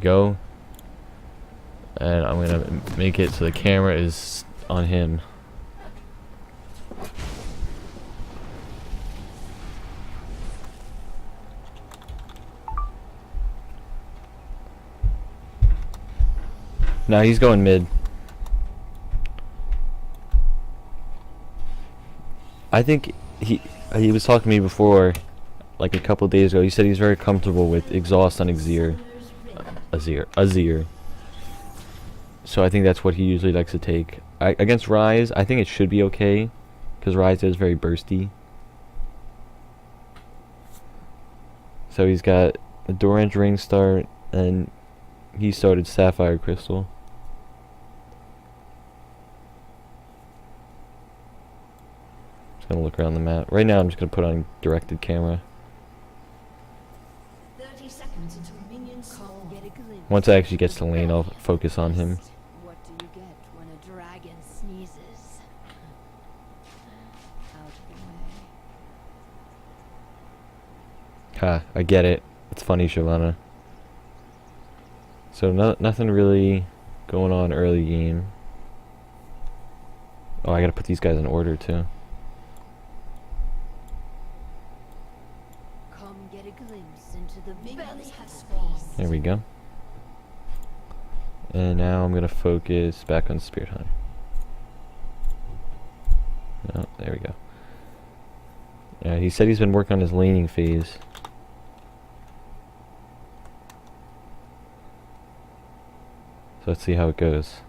go. And I'm gonna make it so the camera is on him. Now he's going mid. I think he was talking to me before, like a couple of days ago. He said he's very comfortable with exhaust on Azir. So I think that's what he usually likes to take. Against Ryze, I think it should be okay, because Ryze is very bursty. So he's got a Doran's Ring start, and he started Sapphire Crystal. Just gonna look around the map. Right now I'm just gonna put on directed camera. 30 seconds until minions call. Once I actually gets to lane, I'll focus on him. What do you get when a dragon sneezes? Out of the way. Ha, I get it. It's funny, Shavana. So nothing really going on early game. Oh, I gotta put these guys in order too. Come get a glimpse into the Minions have spawned. There we go. And now I'm gonna focus back on Spirithunter. Oh, there we go. He said he's been working on his laning phase. So let's see how it goes.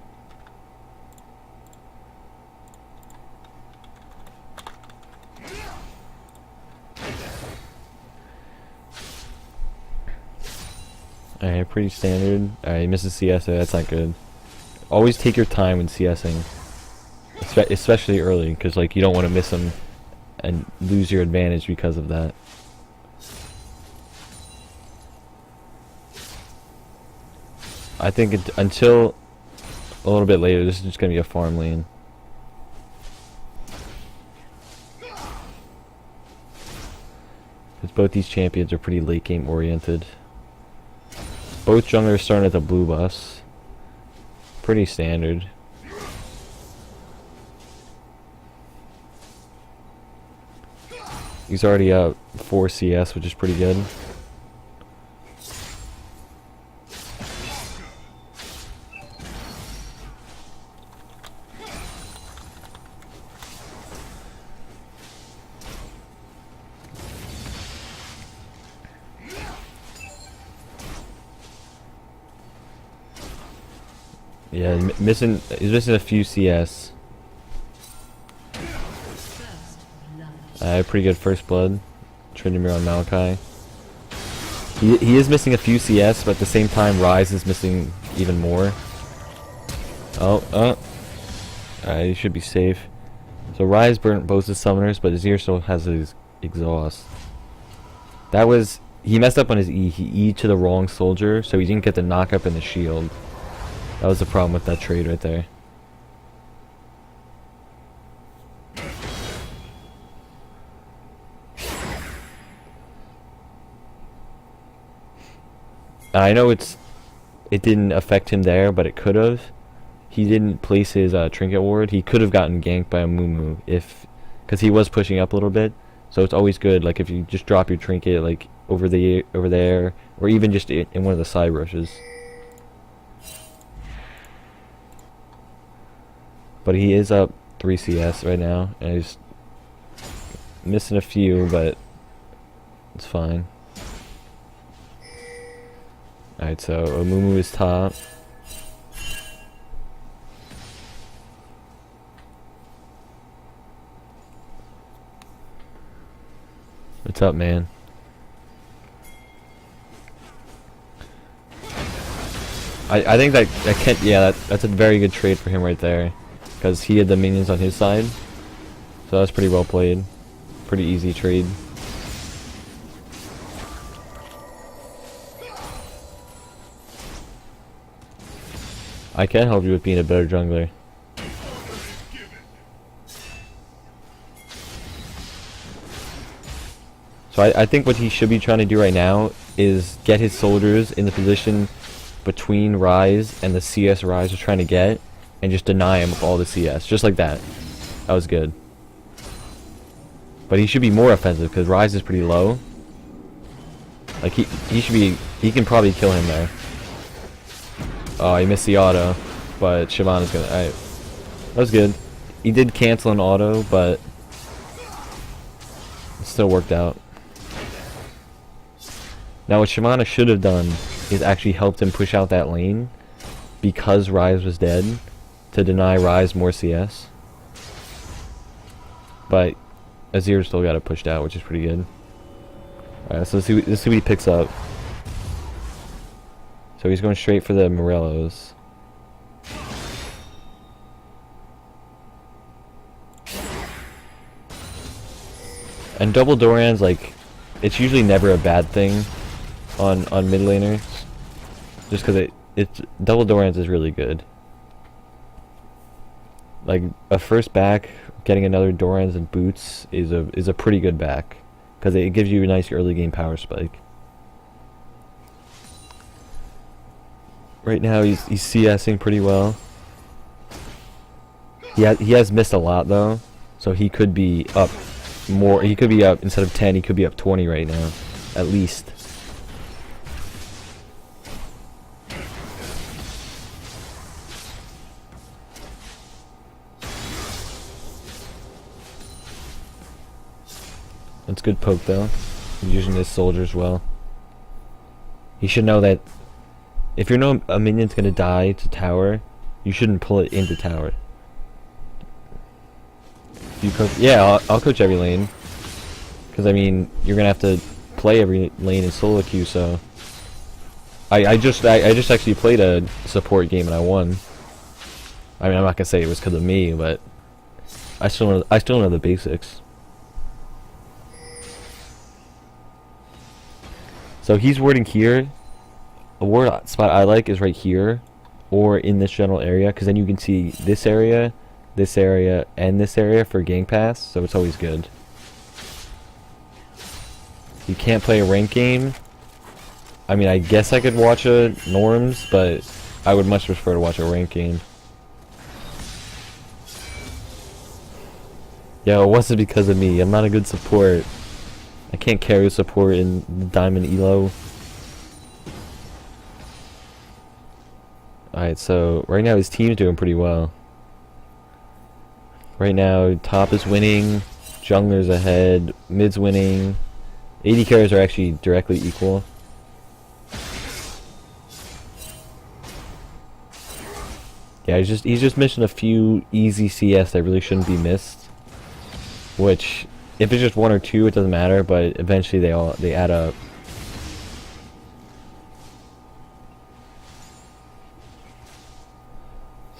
Alright, pretty standard. Alright, he misses CS, so that's not good. Always take your time when CSing. Especially early, because like you don't want to miss them and lose your advantage because of that. I think until a little bit later, this is just going to be a farm lane. Because both these champions are pretty late game oriented. Both junglers starting at the blue bus. Pretty standard. He's already up 4 CS, which is pretty good. Yeah, he's missing a few CS. Pretty good first blood. Tryndamere on Maokai. He is missing a few CS, but at the same time, Ryze is missing even more. Alright, he should be safe. So Ryze burnt both his summoners, but Azir still has his exhaust. That was... He messed up on his E. He E'd to the wrong soldier, so he didn't get the knock up in the shield. That was the problem with that trade right there. I know it didn't affect him there, but it could have. He didn't place his trinket ward. He could have gotten ganked by a Mumu because he was pushing up a little bit. So it's always good, like if you just drop your trinket like over there, or even just in one of the side rushes. But he is up 3 CS right now, and he's missing a few, but it's fine. Alright, so Amumu is top. What's up, man? I think that can't. Yeah, that's a very good trade for him right there, because he had the minions on his side. So that's pretty well played. Pretty easy trade. I can help you with being a better jungler. So I think what he should be trying to do right now is get his soldiers in the position between Rise and the CS Rise was trying to get, and just deny him with all the CS, just like that. That was good. But he should be more offensive because Rise is pretty low. Like he should be. He can probably kill him there. Oh, he missed the auto, but Shyvana's gonna. Alright, that was good. He did cancel an auto, but it still worked out. Now what Shyvana should have done is actually helped him push out that lane because Rise was dead to deny Rise more CS. But Azir still got it pushed out, which is pretty good. Alright, so let's see what he picks up. So he's going straight for the Morellos. And double Doran's, like, it's usually never a bad thing on mid laners, just because it's double Doran's is really good. Like a first back, getting another Doran's and boots is a pretty good back because it gives you a nice early game power spike. Right now he's CSing pretty well. He has missed a lot though, so he could be up more. He could be up instead of 10. He could be up 20 right now, at least. That's good poke though. He's using his soldiers well. He should know that if you know a minion's gonna die to tower, you shouldn't pull it into tower. You coach? Yeah, I'll coach every lane. Because I mean, you're gonna have to play every lane in solo queue. So I just actually played a support game and I won. I mean, I'm not gonna say it was because of me, but I still know the basics. So he's warding here. A ward spot I like is right here, or in this general area, because then you can see this area, and this area for gank pass, so it's always good. You can't play a rank game. I mean, I guess I could watch a Norms, but I would much prefer to watch a rank game. Yeah, it wasn't because of me. I'm not a good support. I can't carry support in Diamond Elo. Alright, so right now his team's doing pretty well. Right now, top is winning, jungler's ahead, mid's winning. AD carries are actually directly equal. Yeah, he's just missing a few easy CS that really shouldn't be missed. Which, if it's just one or two, it doesn't matter, but eventually they add up.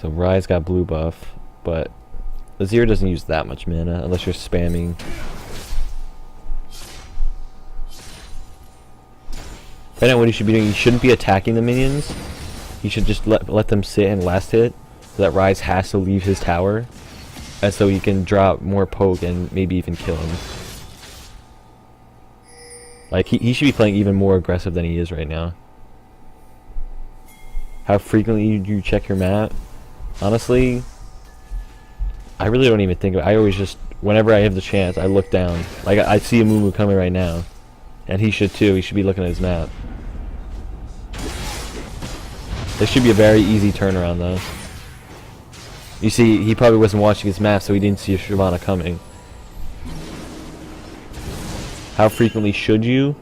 So Rise got blue buff, but Azir doesn't use that much mana unless you're spamming. Right now what he should be doing, he shouldn't be attacking the minions. He should just let them sit and last hit, so that Rise has to leave his tower, and so he can drop more poke and maybe even kill him. Like he should be playing even more aggressive than he is right now. How frequently you check your map? Honestly, I really don't even think of it. I always just, whenever I have the chance, I look down. Like, I see a Mumu coming right now. And he should too. He should be looking at his map. This should be a very easy turnaround, though. You see, he probably wasn't watching his map, so he didn't see Shyvana coming. How frequently should you?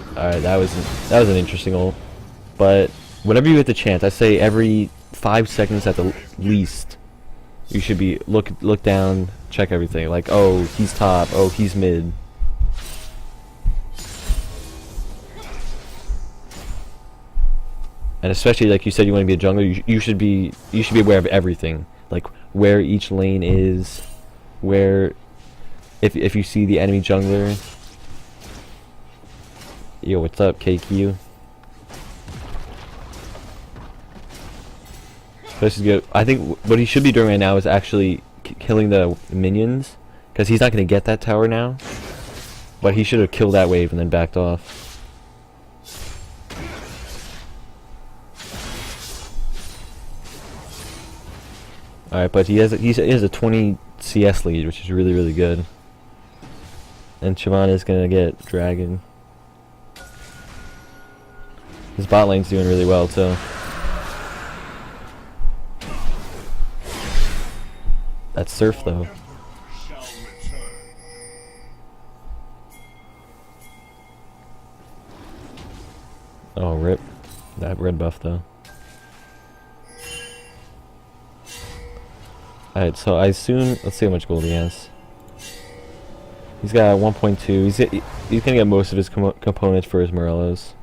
Alright, that was an interesting ult. But whenever you get the chance, I say every 5 seconds at the least, you should be look down, check everything. Like, oh, he's top, oh, he's mid. And especially, like you said, you want to be a jungler. You should be aware of everything, like where each lane is, where if you see the enemy jungler. Yo, what's up, KQ? This is good. I think what he should be doing right now is actually killing the minions, because he's not going to get that tower now. But he should have killed that wave and then backed off. Alright, but he has a 20 CS lead, which is really, really good. And Shyvana's gonna get Dragon. His bot lane's doing really well too. That's Surf though. Oh, rip. That red buff though. Alright, so I assume, let's see how much gold he has. He's got 1.2. He's gonna get most of his components for his Morellos.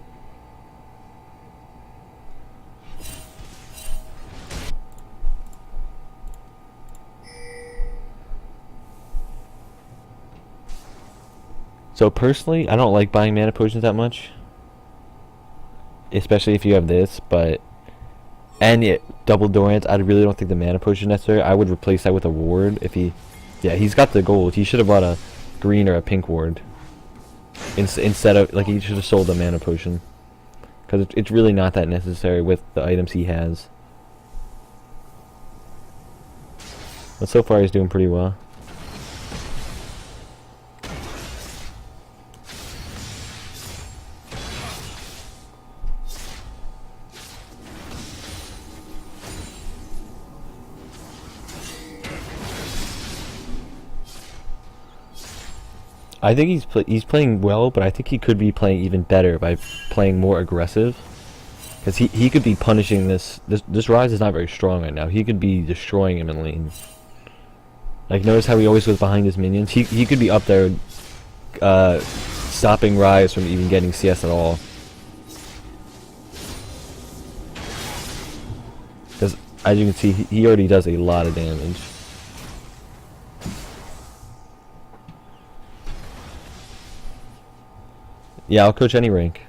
So personally, I don't like buying mana potions that much, especially if you have this. But double Dorans, I really don't think the mana potion is necessary. I would replace that with a ward if he. Yeah, he's got the gold. He should have bought a green or a pink ward instead of, like, he should have sold the mana potion, because it's really not that necessary with the items he has. But so far he's doing pretty well. I think he's playing well, but I think he could be playing even better by playing more aggressive. Because he could be punishing this Ryze is not very strong right now. He could be destroying him in lane. Like, notice how he always goes behind his minions? He could be up there stopping Ryze from even getting CS at all. Because, as you can see, he already does a lot of damage. Yeah, I'll coach any rank.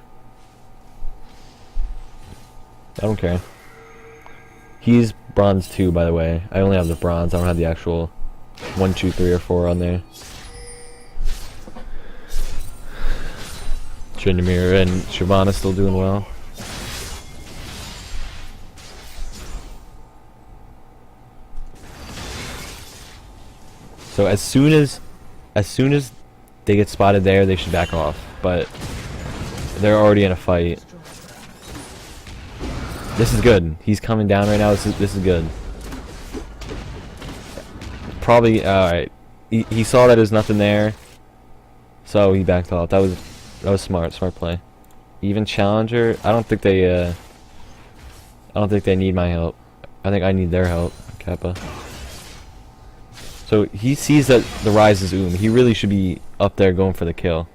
I don't care. He's bronze 2, by the way. I only have the bronze. I don't have the actual 1, 2, 3, or 4 on there. Tryndamere and Shyvana still doing well. So as soon as they get spotted there, they should back off. But they're already in a fight. This is good. He's coming down right now. This is good. Probably alright. He saw that there's nothing there, so he backed off. That was smart play. Even Challenger, I don't think they need my help. I think I need their help, Kappa. So he sees that the Ryze is He really should be up there going for the kill.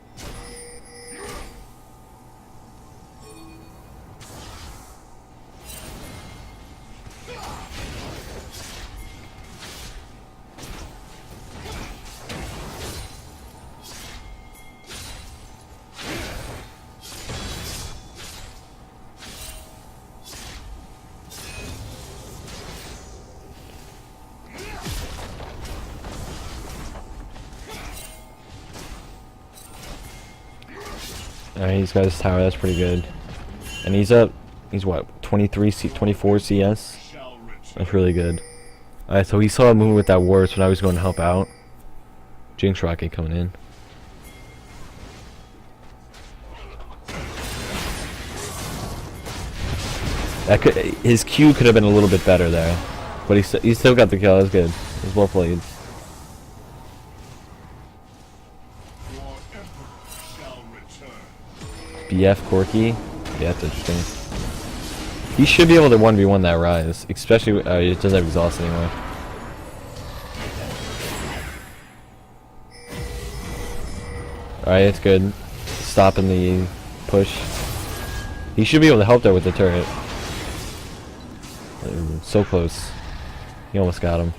Alright, he's got his tower, that's pretty good. And he's what, 24 CS? That's really good. Alright, so he saw a movement with that ward, so now he's going to help out. Jinx Rocket coming in. His Q could have been a little bit better there. But he still got the kill, that's good. It was well played. BF Corky? Yeah, that's interesting. He should be able to 1v1 that Ryze, especially he doesn't have exhaust anymore. Alright, it's good. Stopping the push. He should be able to help there with the turret. So close. He almost got him.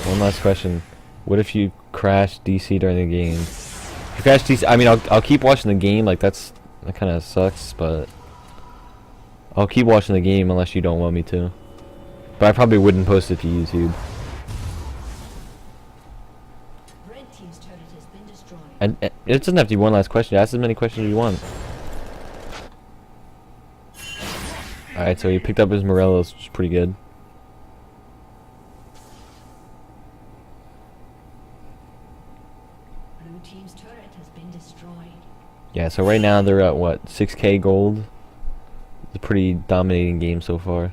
One last question. What if you crash DC during the game? If you crash DC, I mean, I'll keep watching the game. Like, that kind of sucks, but I'll keep watching the game unless you don't want me to. But I probably wouldn't post it to YouTube. Red team's turret has been destroyed. And it doesn't have to be one last question. Ask as many questions as you want. Alright, so he picked up his Morelos, which is pretty good. Blue team's turret has been destroyed. Yeah, so right now they're at what, 6k gold? It's a pretty dominating game so far.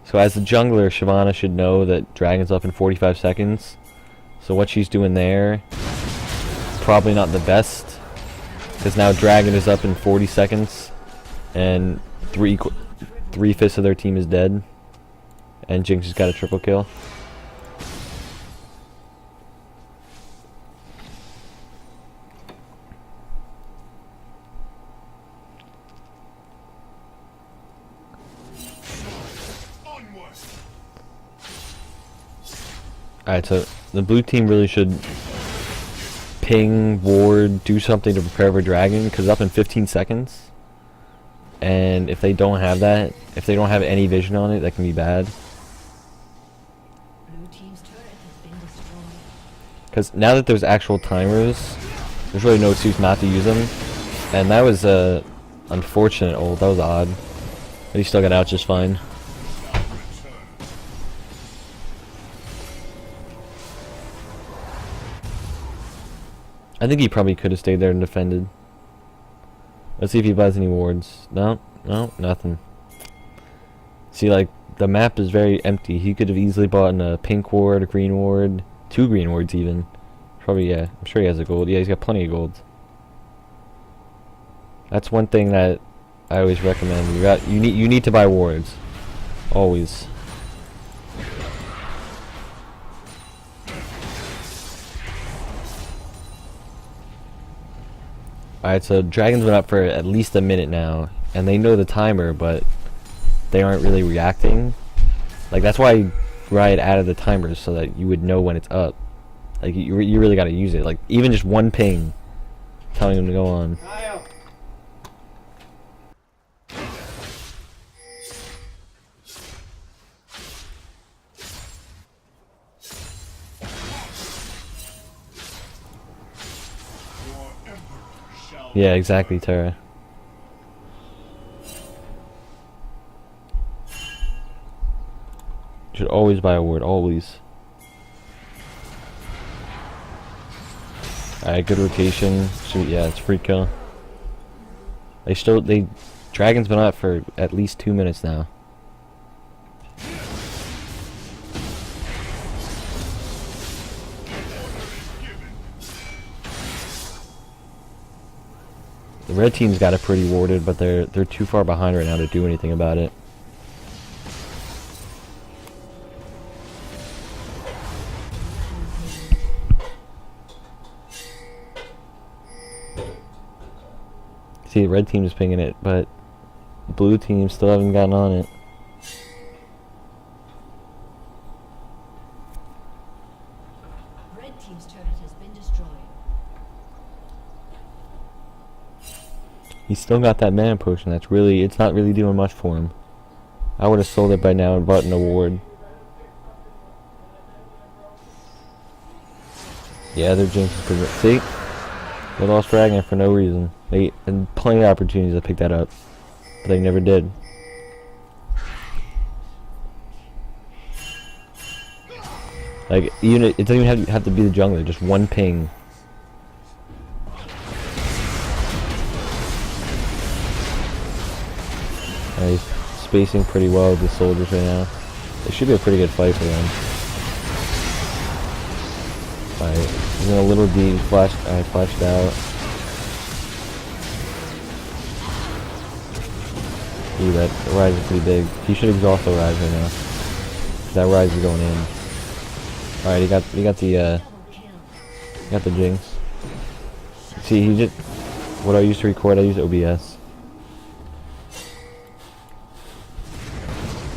So as the jungler, Shyvana should know that Dragon's up in 45 seconds. So what she's doing there, probably not the best. Because now Dragon is up in 40 seconds. And three-fifths of their team is dead. And Jinx has got a triple kill. Alright, so the blue team really should ping, ward, do something to prepare for Dragon, because it's up in 15 seconds. And if they don't have that, if they don't have any vision on it, that can be bad. Blue team's turret has been destroyed. Because now that there's actual timers, there's really no excuse not to use them. And that was unfortunate ult, that was odd. But he still got out just fine. I think he probably could have stayed there and defended. Let's see if he buys any wards. No, nothing. See, like, the map is very empty. He could have easily bought a pink ward, a green ward, 2 green wards even. Probably, yeah. I'm sure he has a gold. Yeah, he's got plenty of gold. That's one thing that I always recommend. You need to buy wards. Always. Alright, so Dragon's been up for at least a minute now, and they know the timer, but they aren't really reacting. Like, that's why Riot added the timers, so that you would know when it's up. Like, you really gotta use it. Like, even just one ping telling them to go on. Yeah, exactly, Tara. You should always buy a ward, always. Alright, good rotation. Shoot, yeah, it's free kill. Dragon's been up for at least 2 minutes now. The red team's got it pretty warded, but they're too far behind right now to do anything about it. See, the red team is pinging it, but blue team still haven't gotten on it. Red team's turret has been destroyed. He's still got that mana potion. It's not really doing much for him. I would have sold it by now and bought an award. Yeah, their Jinx is pretty good. See? They lost Dragon for no reason. They had plenty of opportunities to pick that up, but they never did. Like, it doesn't even have to be the jungler, just one ping. He's spacing pretty well with the soldiers right now. It should be a pretty good fight for them. Alright, he's in a little deep, flashed out. Ooh, that rise is pretty big. He should exhaust the rise right now. That rise is going in. Alright, he got the Jinx. See, what I used to record, I used OBS.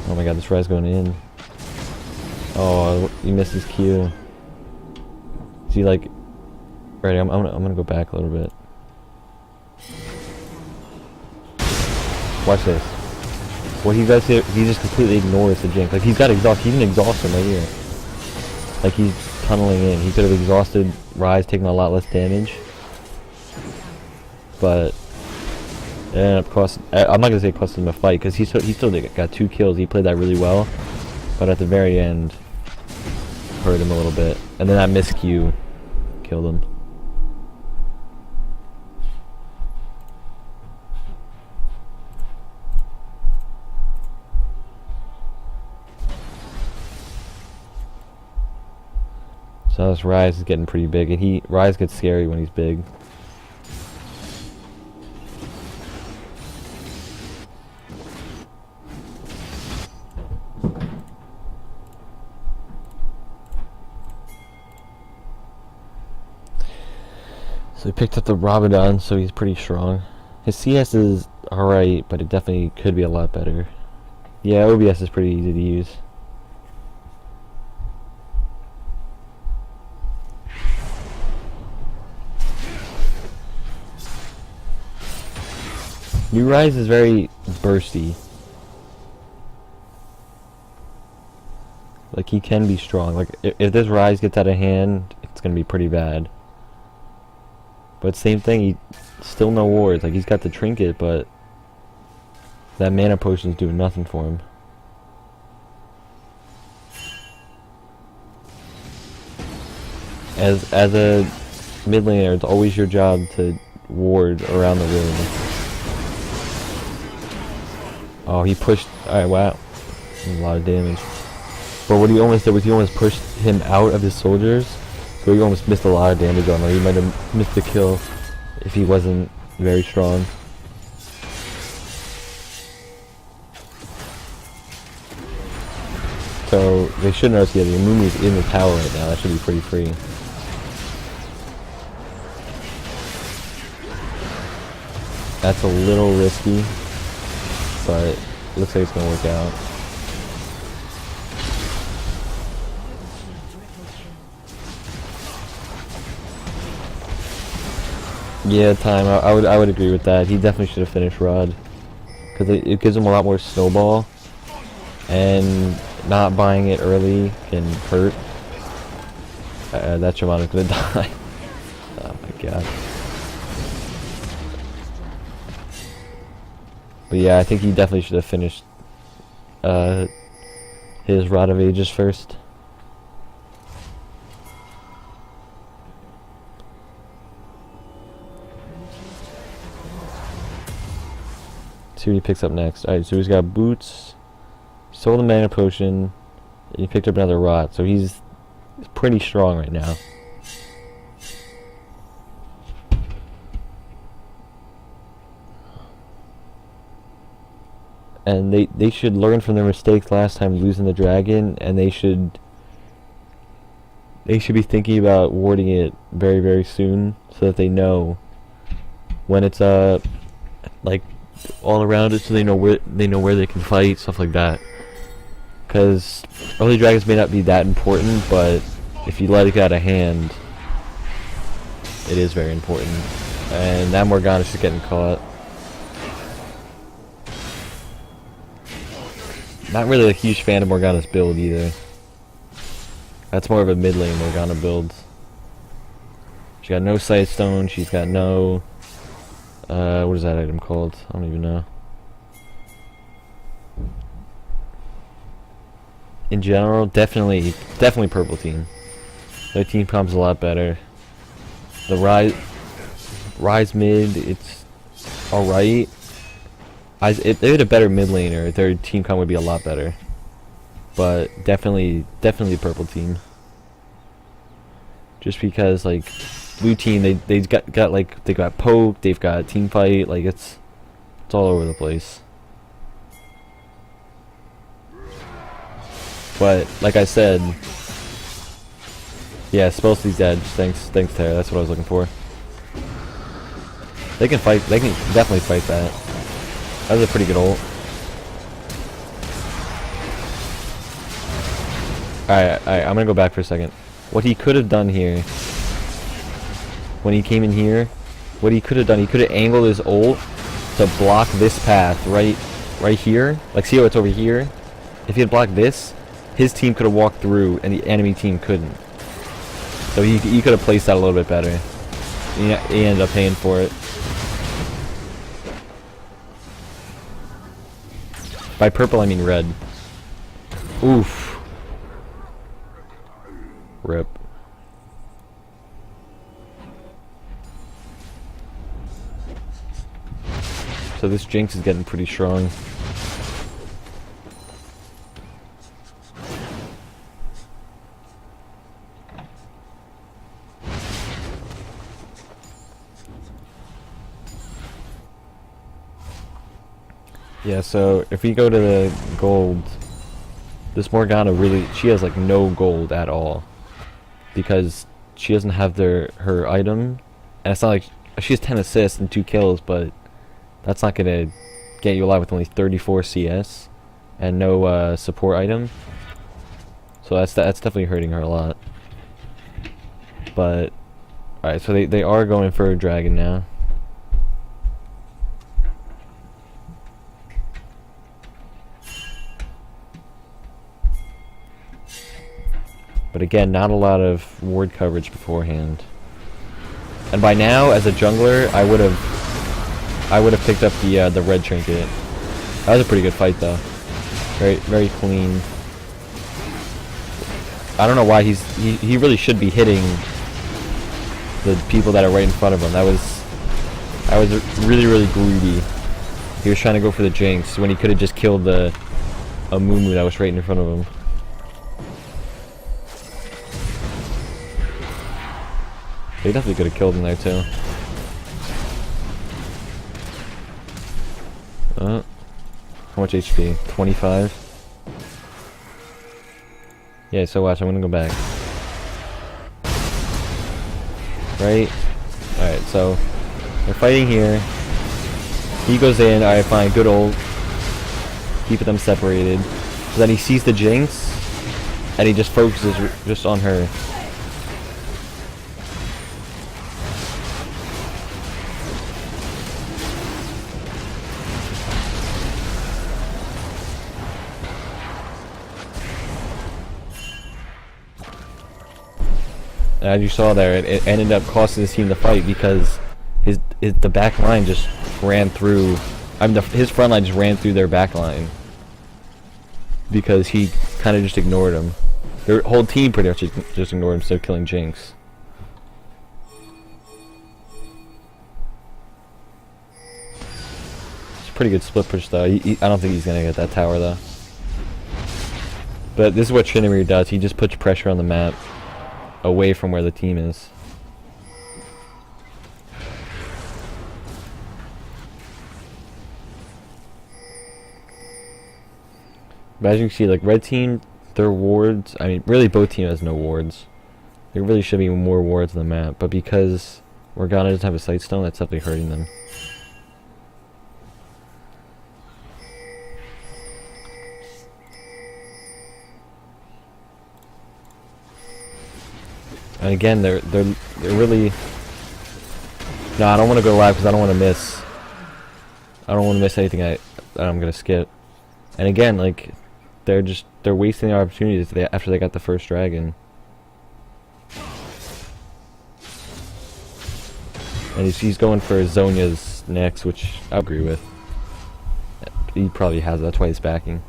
Oh my god, this rise going in. Oh, he missed his Q. See, like, right, I'm gonna go back a little bit. Watch this. What he does here, he just completely ignores the Jinx. Like, he's got exhaust. He can exhaust him right here. Like, he's tunneling in. He could have exhausted Rise, taking a lot less damage. But And of course, I'm not gonna say it cost him a fight because he still got 2 kills. He played that really well, but at the very end, hurt him a little bit, and then that miscue killed him. So this Rise is getting pretty big, and Rise gets scary when he's big. So he picked up the Rabadon, so he's pretty strong. His CS is alright, but it definitely could be a lot better. Yeah, OBS is pretty easy to use. New Rise is very bursty. Like, he can be strong. Like, if this Rise gets out of hand, it's gonna be pretty bad. But same thing, he still no wards. Like, he's got the trinket, but that mana potion's doing nothing for him. As a mid laner, it's always your job to ward around the room. Oh, he pushed. Alright, wow. A lot of damage. But what he almost did was he almost pushed him out of his soldiers. So he almost missed a lot of damage on him. He might have missed the kill if he wasn't very strong. So they should notice, yeah, the Amumu's in the tower right now. That should be pretty free. That's a little risky, but it looks like it's gonna work out. Yeah, time. I would agree with that. He definitely should have finished Rod, because it gives him a lot more snowball, and not buying it early can hurt. That Shamana's gonna die. Oh my god. But yeah, I think he definitely should have finished his Rod of Ages first. See what he picks up next. Alright, so he's got boots, sold a mana potion, and he picked up another rot, so he's pretty strong right now. And they should learn from their mistakes last time losing the dragon, and they should be thinking about warding it very, very soon, so that they know when it's like all around it, so they know where they can fight, stuff like that. Because early dragons may not be that important, but if you let it get out of hand, it is very important. And that Morgana's just getting caught. Not really a huge fan of Morgana's build either. That's more of a mid lane Morgana build. She's got no Sightstone, she's got no what is that item called? I don't even know. In general, definitely purple team. Their team comp's a lot better. The Rise mid, it's alright. If they had a better mid laner, their team comp would be a lot better. But definitely purple team. Just because, like, blue team, they got poke, they've got team fight, like it's all over the place. But like I said, yeah, Spellsly's dead. Thanks Tara. That's what I was looking for. They can fight. They can definitely fight that. That was a pretty good ult. Alright, I'm gonna go back for a second. What he could have done here, when he came in here, what he could have done, he could have angled his ult to block this path right here. Like, see how it's over here? If he had blocked this, his team could have walked through and the enemy team couldn't. So he could have placed that a little bit better. He ended up paying for it. By purple I mean red. Oof. Rip. So this Jinx is getting pretty strong. Yeah, so if we go to the gold, this Morgana really, she has like no gold at all. Because she doesn't have her item. And it's not like, she has 10 assists and 2 kills, but that's not gonna get you alive with only 34 CS and no support item. So that's definitely hurting her a lot. But alright, so they are going for a dragon now. But again, not a lot of ward coverage beforehand. And by now, as a jungler, I would have picked up the red trinket. That was a pretty good fight though. Very clean. I don't know why he really should be hitting the people that are right in front of him. That was really greedy. He was trying to go for the Jinx when he could have just killed a Mumu that was right in front of him. They definitely could have killed him there too. How much HP? 25? Yeah, so watch, I'm gonna go back. Right? Alright, so they're fighting here. He goes in, alright fine, good ult. Keep them separated. So then he sees the Jinx and he just focuses just on her. And as you saw there, it ended up costing his team the fight because the back line just ran through. His front line just ran through their back line because he kind of just ignored him. Their whole team pretty much just ignored him instead of killing Jinx. It's a pretty good split push though. I don't think he's gonna get that tower though. But this is what Tryndamere does. He just puts pressure on the map away from where the team is. But as you can see, like red team, their wards, I mean really both teams has no wards. There really should be more wards on the map, but because Morgana doesn't have a sight stone, that's definitely hurting them. And again, they're really. No, I don't want to go live because I don't want to miss. I don't want to miss anything that I'm gonna skip. And again, like they're wasting their opportunities after they got the first dragon. And he's going for Zonya's next, which I agree with. He probably has it, that's why he's backing.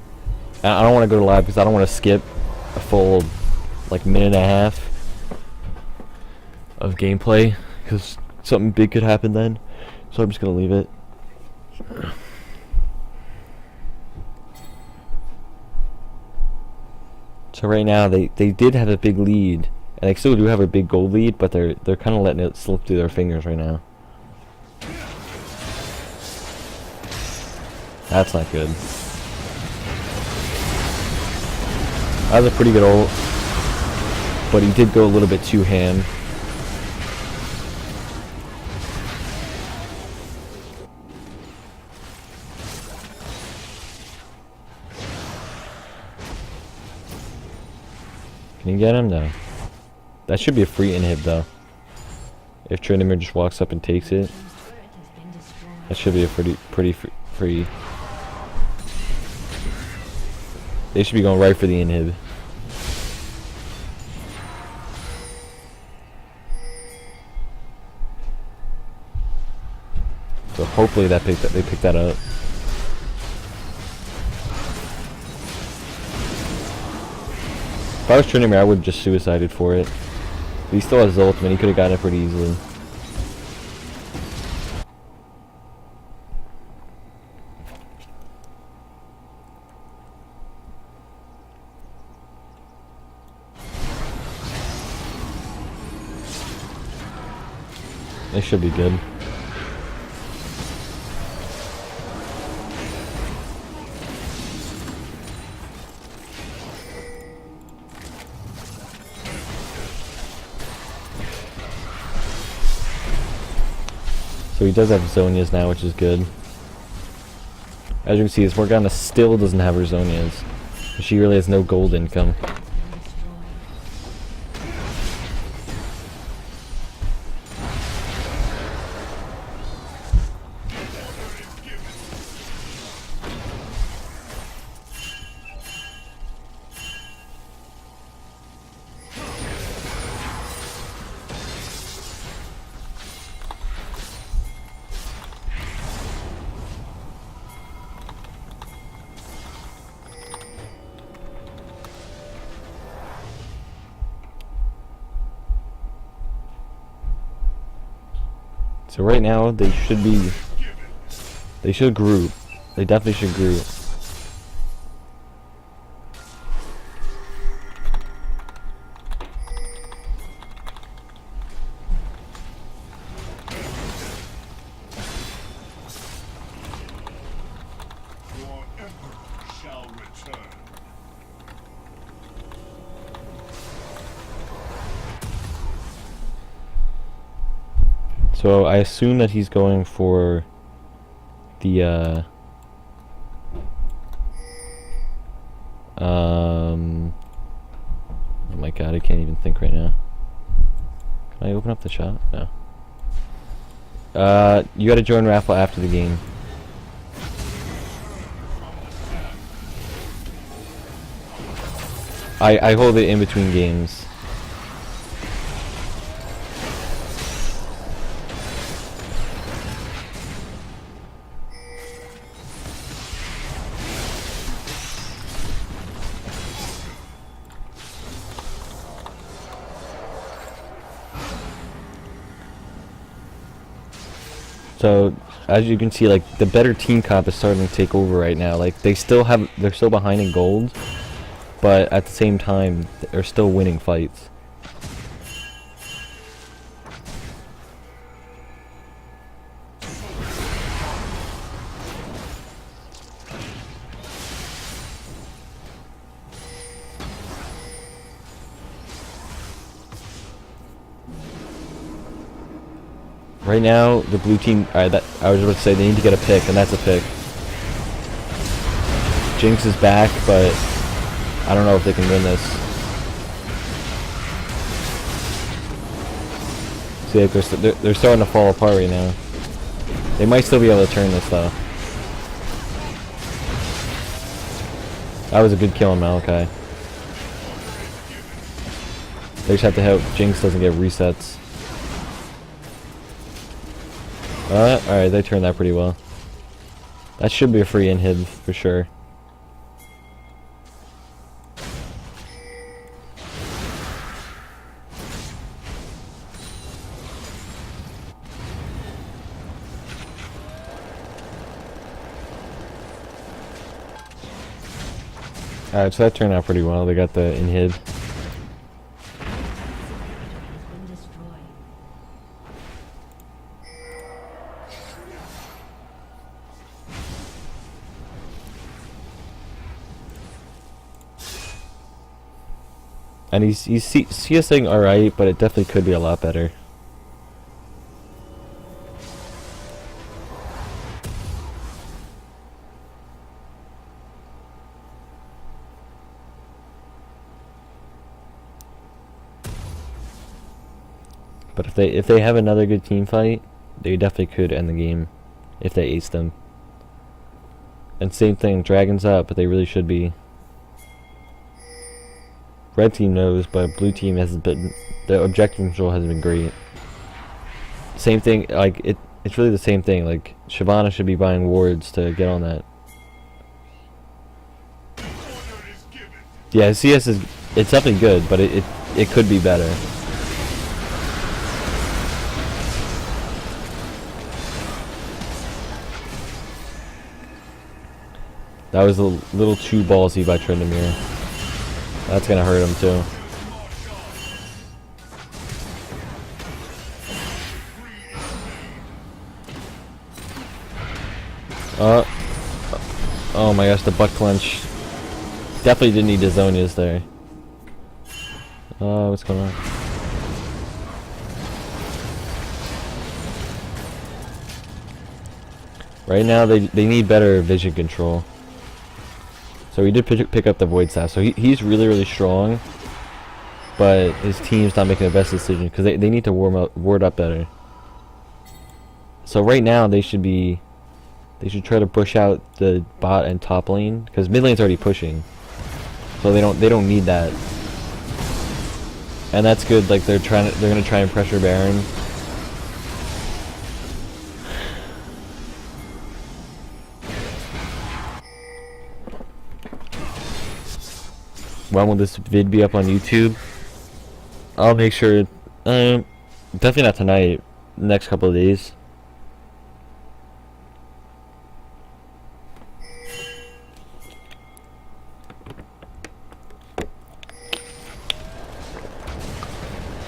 And I don't want to go to live because I don't want to skip a full like minute and a half of gameplay because something big could happen then, so I'm just gonna leave it. So right now they did have a big lead, and they still do have a big gold lead, but they're kind of letting it slip through their fingers right now. That's not good. That was a pretty good ult, but he did go a little bit too ham. Can you get him? No. That should be a free inhib though. If Tryndamere just walks up and takes it, that should be a pretty free. They should be going right for the inhib. So hopefully they pick that up. If I was Trinity, I would have just suicided for it. But he still has his ultimate. He could have gotten it pretty easily. They should be good. So he does have Zonias now, which is good. As you can see, this Morgana still doesn't have her Zonias. She really has no gold income. So right now they should group. They definitely should group. Your emperor shall return. So I assume that he's going for the oh my god, I can't even think right now. Can I open up the shop? No. You gotta join raffle after the game. I hold it in between games. So as you can see, like the better team comp is starting to take over right now. Like they're still behind in gold, but at the same time they're still winning fights. Right now, the blue team. Alright, that I was about to say they need to get a pick, and that's a pick. Jinx is back, but I don't know if they can win this. See, like they're starting to fall apart right now. They might still be able to turn this though. That was a good kill on Malachi. They just have to hope Jinx doesn't get resets. Alright, they turned that pretty well. That should be a free inhib for sure. Alright, so that turned out pretty well. They got the inhib. And he's CSing alright, but it definitely could be a lot better. But if they have another good team fight, they definitely could end the game if they ace them. And same thing, Dragon's up, but they really should be. Red team knows, but blue team hasn't been. The objective control hasn't been great. Same thing, like it's really the same thing. Like Shyvana should be buying wards to get on that. Yeah, CS is It's definitely good, but it could be better. That was a little too ballsy by Tryndamere. That's gonna hurt him too. Oh my gosh, the butt clench. Definitely didn't need the Zonias there. What's going on? Right now they need better vision control. So he did pick up the Void Staff. So he's really strong. But his team's not making the best decision because they need to ward up better. So right now they should try to push out the bot and top lane because mid lane's already pushing. So they don't need that. And that's good. Like they're gonna try and pressure Baron. When will this vid be up on YouTube? I'll make sure. Definitely not tonight. Next couple of days.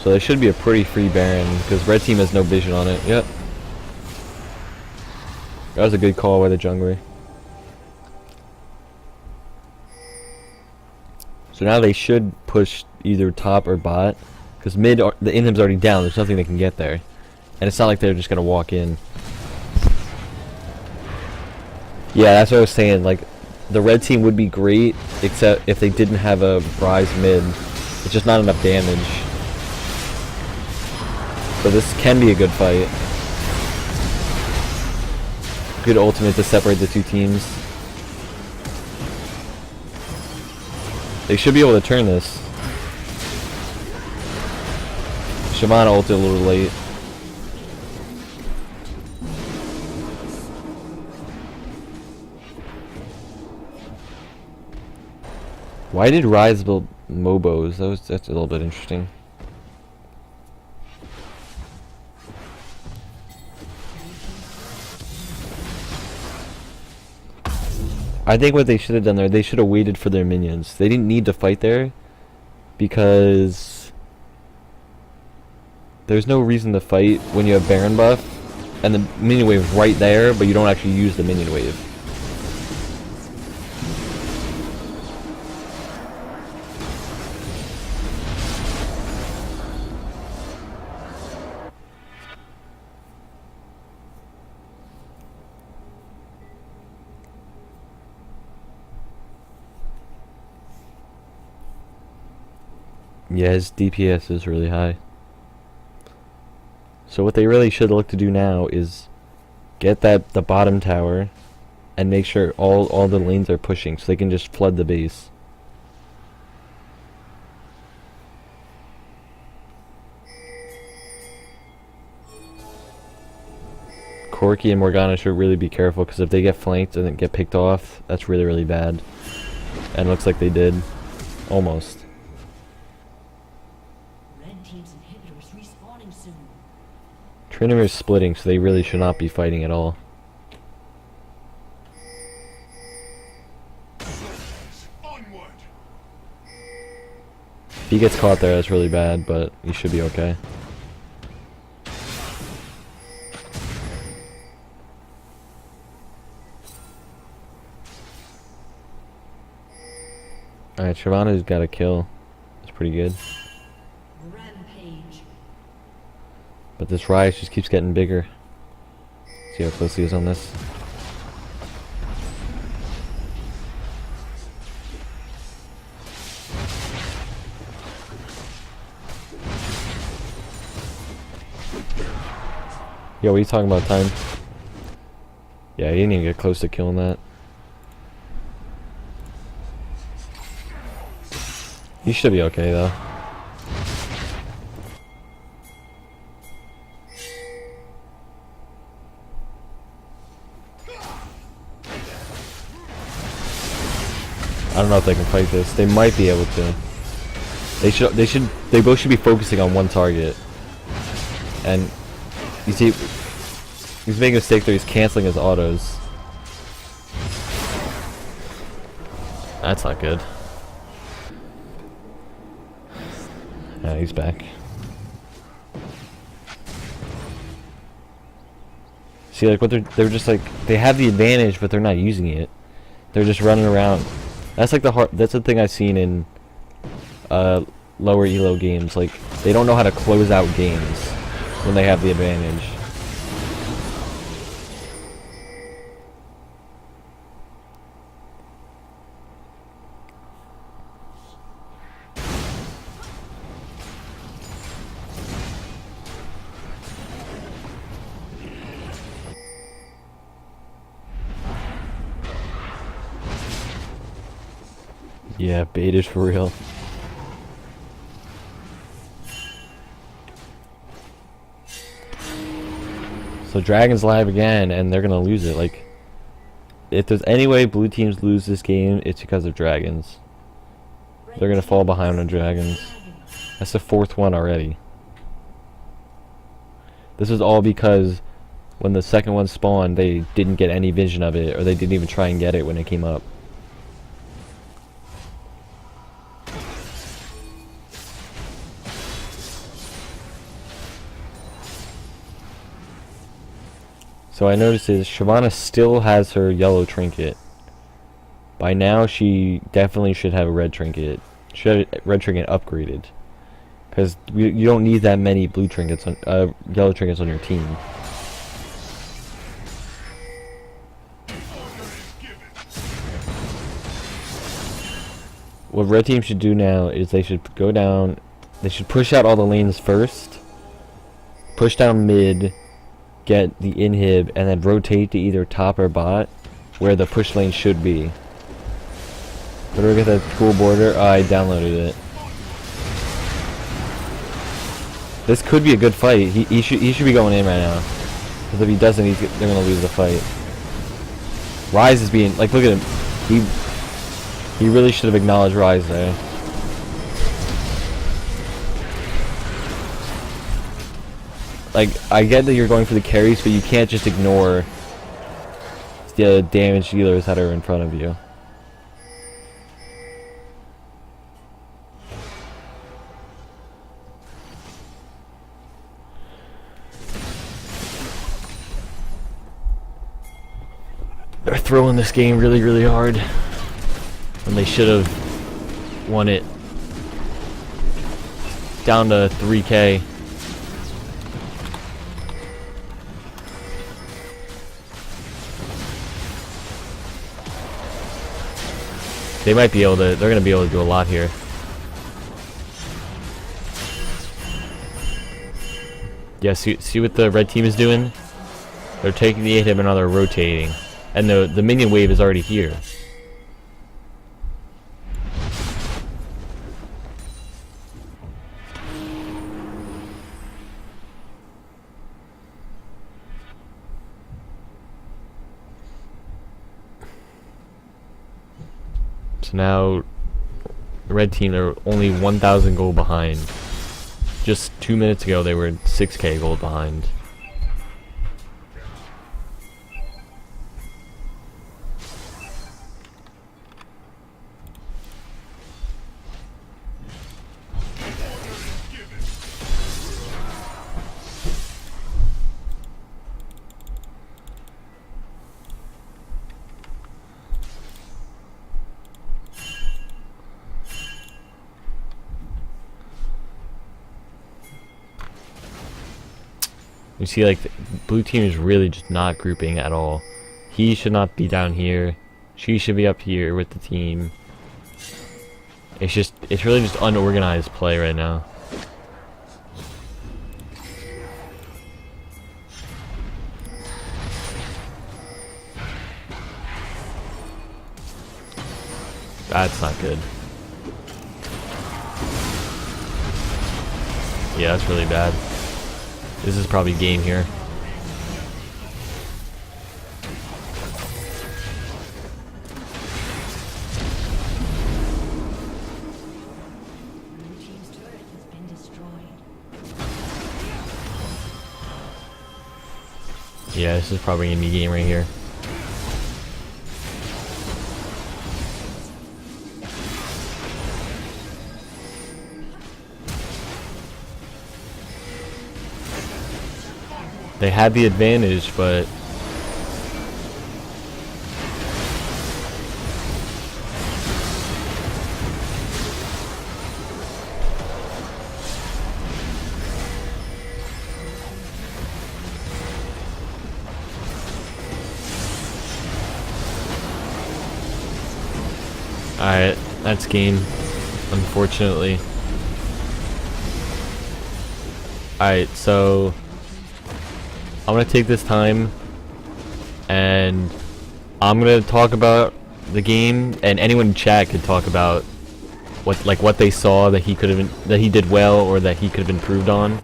So there should be a pretty free Baron because red team has no vision on it. Yep. That was a good call by the jungler. So now they should push either top or bot because mid the inhib's already down. There's nothing they can get there, and it's not like they're just gonna walk in. Yeah, that's what I was saying. Like the red team would be great except if they didn't have a Rise mid. It's just not enough damage. So this can be a good fight. Good ultimate to separate the two teams. They should be able to turn this. Shyvana ulted a little late. Why did Rise build Mobos? That's a little bit interesting. I think what they should have done there, they should have waited for their minions. They didn't need to fight there because there's no reason to fight when you have Baron buff and the minion wave is right there, but you don't actually use the minion wave. Yeah, his DPS is really high. So what they really should look to do now is get the bottom tower and make sure all the lanes are pushing so they can just flood the base. Corki and Morgana should really be careful because if they get flanked and then get picked off, that's really bad. And it looks like they did. Almost. Tryndamere is splitting, so they really should not be fighting at all. Onward. If he gets caught there, that's really bad, but he should be okay. Alright, Shyvana's got a kill. That's pretty good. Rampage. But this Ryze just keeps getting bigger. See how close he is on this. Yo, what are you talking about, time? Yeah, he didn't even get close to killing that. He should be okay, though. I don't know if they can fight this. They might be able to. They both should be focusing on one target. And you see, he's making a mistake there. He's canceling his autos. That's not good. Yeah, he's back. See, like, what they're just like, they have the advantage, but they're not using it. They're just running around. That's like that's the thing I've seen in lower elo games. Like, they don't know how to close out games when they have the advantage. Yeah, baited for real. So Dragon's live again, and they're gonna lose it. Like, if there's any way blue teams lose this game, it's because of Dragons. They're gonna fall behind on Dragons. That's the 4th one already. This is all because when the second one spawned, they didn't get any vision of it, or they didn't even try and get it when it came up. So I noticed is Shyvana still has her yellow trinket. By now she definitely should have a red trinket. Should have red trinket upgraded. Because you don't need that many blue trinkets on yellow trinkets on your team. What red team should do now is they should go down, they should push out all the lanes first, push down mid, get the inhib, and then rotate to either top or bot where the push lane should be. Where do we get that cool border? Oh, I downloaded it. This could be a good fight. He should be going in right now. Because if he doesn't, they're gonna lose the fight. Rise is being, like, look at him. He really should have acknowledged Rise there. Like, I get that you're going for the carries, but you can't just ignore the damage dealers that are in front of you. They're throwing this game really, really hard when they should have won it. Down to 3K. They might be able to, they're going to be able to do a lot here. Yeah, see what the red team is doing? They're taking the 8-hit and now they're rotating. And the minion wave is already here. So now the red team, they're only 1,000 gold behind. Just 2 minutes ago they were 6K gold behind. You see, like, the blue team is really just not grouping at all. He should not be down here. She should be up here with the team. It's really just unorganized play right now. That's not good. Yeah, that's really bad. This is probably game here. Yeah, this is probably an enemy game right here. They had the advantage, but alright, that's game, unfortunately. Alright, so I'm gonna take this time and I'm gonna talk about the game, and anyone in chat could talk about what they saw that he could have that he did well or that he could have improved on.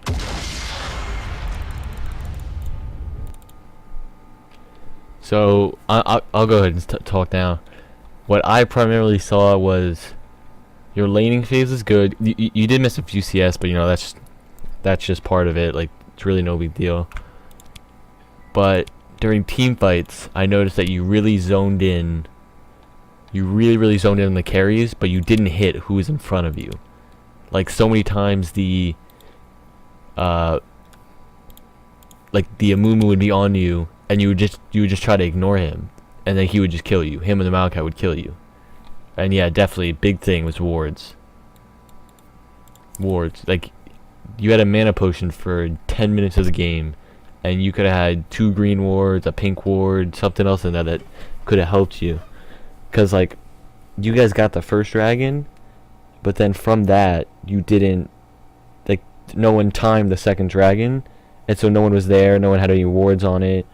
So I'll go ahead and talk now. What I primarily saw was your laning phase is good. You did miss a few CS, but you know that's just part of it. Like, it's really no big deal. But during team fights, I noticed that you really zoned in. You really zoned in on the carries, but you didn't hit who was in front of you. Like, so many times the like the Amumu would be on you, and you would just try to ignore him, and then he would just kill you. Him and the Maokai would kill you. And yeah, definitely big thing was wards. Wards, like, you had a mana potion for 10 minutes of the game, and you could have had 2 green wards, a pink ward, something else in there that could have helped you. Cause like, you guys got the first dragon, but then from that you didn't, like, no one timed the second dragon, and so no one was there, no one had any wards on it.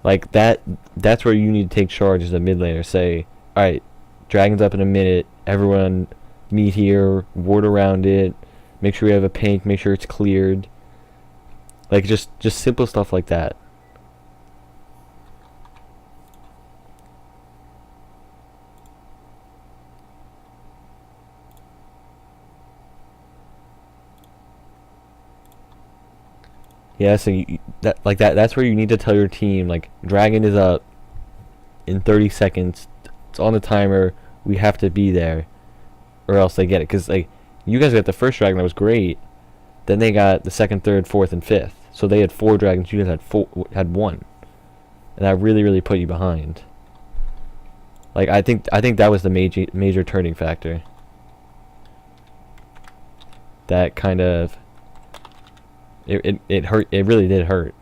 Like, that's where you need to take charge as a mid laner. Say, alright, dragon's up in a minute, everyone meet here, ward around it, make sure you have a pink, make sure it's cleared. Like, just simple stuff like that. Yeah, so that's where you need to tell your team, like, dragon is up in 30 seconds. It's on the timer. We have to be there, or else they get it. Cause like, you guys got the first dragon, that was great. Then they got the second, third, fourth, and fifth. So they had 4 dragons. You guys had 1, and that really put you behind. Like, I think that was the major turning factor. That kind of it hurt. It really did hurt.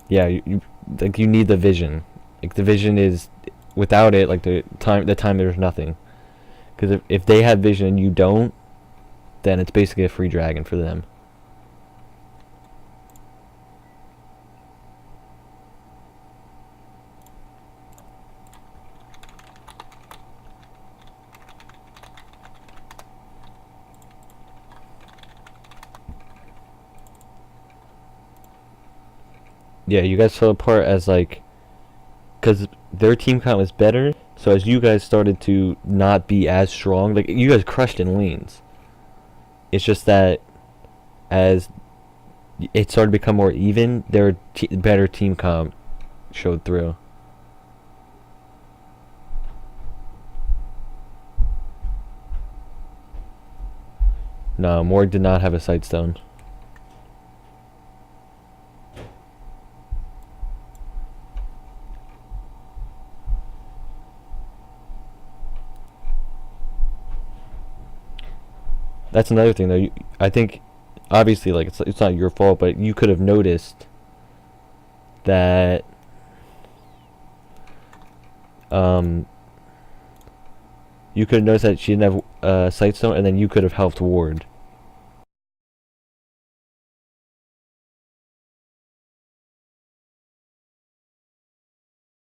Yeah, you need the vision. Like, the vision is, without it, like, the time there's nothing. Because if they have vision and you don't, then it's basically a free dragon for them. Yeah, you guys fell apart as, like, because their team count was better, so as you guys started to not be as strong, like, you guys crushed in lanes. It's just that as it started to become more even, their better team comp showed through. No, Morg did not have a sightstone. That's another thing, though. I think, obviously, like, it's not your fault, but you could have noticed that you could have noticed that she didn't have Sightstone, and then you could have helped ward.